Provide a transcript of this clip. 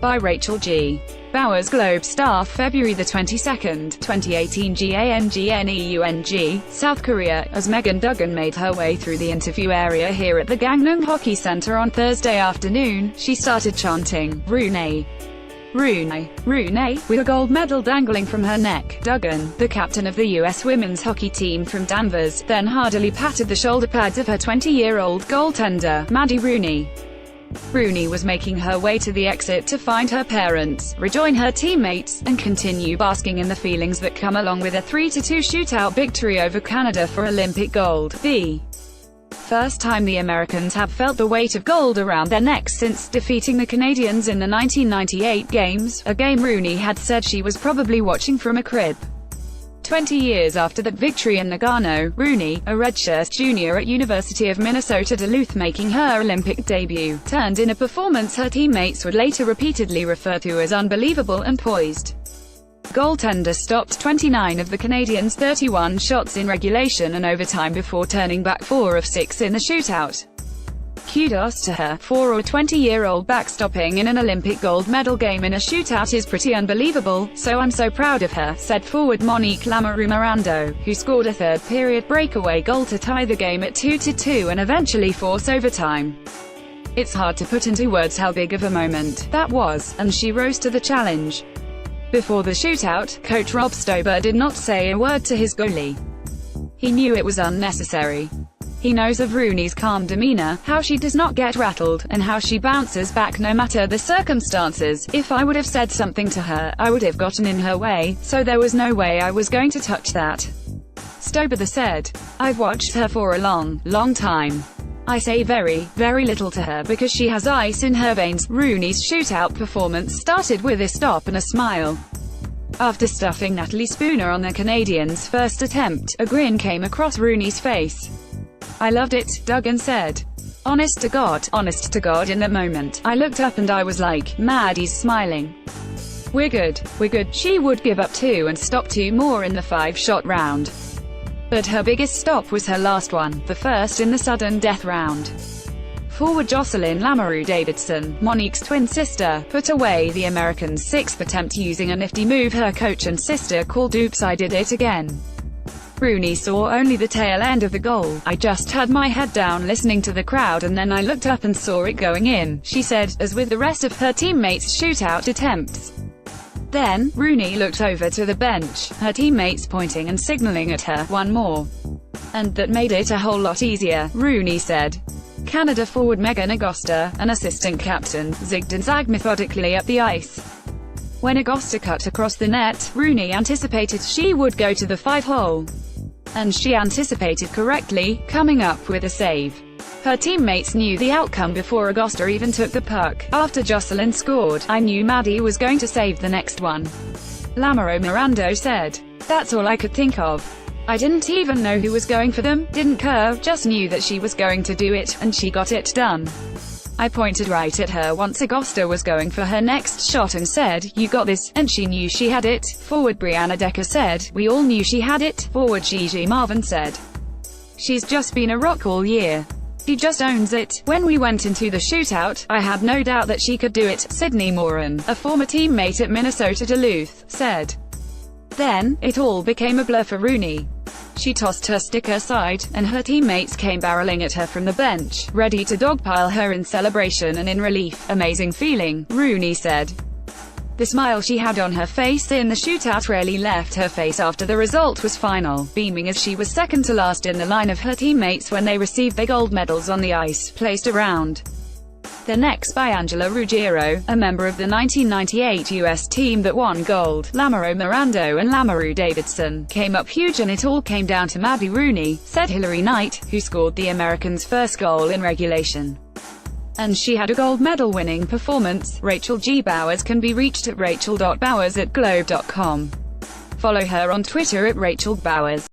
by Rachel G. Bowers. Globe Star, February 22, 2018. GANGNEUNG, South Korea. As Megan Duggan made her way through the interview area here at the Gangneung Hockey Center on Thursday afternoon, she started chanting, "Rooney. Rooney. Rooney," with a gold medal dangling from her neck. Duggan, the captain of the U.S. women's hockey team from Danvers, then hardily patted the shoulder pads of her 20-year-old goaltender, Maddie Rooney. Rooney was making her way to the exit to find her parents, rejoin her teammates, and continue basking in the feelings that come along with a 3-2 shootout victory over Canada for Olympic gold. The first time the Americans have felt the weight of gold around their necks since defeating the Canadians in the 1998 games, a game Rooney had said she was probably watching from a crib. 20 years after that victory in Nagano, Rooney, a redshirt junior at University of Minnesota-Duluth making her Olympic debut, turned in a performance her teammates would later repeatedly refer to as unbelievable and poised. Goaltender stopped 29 of the Canadians' 31 shots in regulation and overtime before turning back 4 of 6 in the shootout. Kudos to her. For a 20-year-old backstopping in an Olympic gold medal game in a shootout is pretty unbelievable, so I'm so proud of her, said forward Monique Lamoureux-Mirando, who scored a third-period breakaway goal to tie the game at 2-2 and eventually force overtime. "It's hard to put into words how big of a moment that was, and she rose to the challenge." Before the shootout, coach Rob Stober did not say a word to his goalie. He knew it was unnecessary. He knows of Rooney's calm demeanor, how she does not get rattled, and how she bounces back no matter the circumstances. "If I would have said something to her, I would have gotten in her way, so there was no way I was going to touch that," Stober said. "I've watched her for a long, long time. I say very, very little to her because she has ice in her veins." Rooney's shootout performance started with a stop and a smile. After stuffing Natalie Spooner on the Canadians' first attempt, a grin came across Rooney's face. "I loved it," Duggan said. Honest to God, in that moment, I looked up and I was like, Maddie's smiling. We're good. She would give up 2 and stop 2 more in the 5-shot round. But her biggest stop was her last one, the first in the sudden death round. Forward Jocelyn Lamoureux-Davidson, Monique's twin sister, put away the Americans' 6th attempt using a nifty move her coach and sister called "Oops, I did it again." Rooney saw only the tail end of the goal. "I just had my head down listening to the crowd and then I looked up and saw it going in," she said, as with the rest of her teammates' shootout attempts. Then, Rooney looked over to the bench, her teammates pointing and signaling at her, "One more." "And that made it a whole lot easier," Rooney said. Canada forward Megan Augusta, an assistant captain, zigged and zagged methodically up the ice. When Augusta cut across the net, Rooney anticipated she would go to the 5-hole. And she anticipated correctly, coming up with a save. Her teammates knew the outcome before Augusta even took the puck. After Jocelyn scored, "I knew Maddie was going to save the next one," Lamoureux-Mirando said. "That's all I could think of. I didn't even know who was going for them, didn't care, just knew that she was going to do it, and she got it done. I pointed right at her once Augusta was going for her next shot and said, 'You got this,' and she knew she had it," forward Brianna Decker said. "We all knew she had it," forward Gigi Marvin said. "She's just been a rock all year. She just owns it. When we went into the shootout, I had no doubt that she could do it," Sydney Moran, a former teammate at Minnesota-Duluth, said. Then, it all became a blur for Rooney. She tossed her stick aside, and her teammates came barreling at her from the bench, ready to dogpile her in celebration and in relief. "Amazing feeling," Rooney said. The smile she had on her face in the shootout rarely left her face after the result was final, beaming as she was second to last in the line of her teammates when they received their gold medals on the ice, placed around their necks by Angela Ruggiero, a member of the 1998 U.S. team that won gold. Lamoureux-Mirando and Lamoureux-Davidson came up huge and it all came down to Maddie Rooney, said Hillary Knight, who scored the Americans' first goal in regulation. And she had a gold medal-winning performance. Rachel G. Bowers can be reached at rachel.bowers@globe.com. Follow her on Twitter at Rachel Bowers.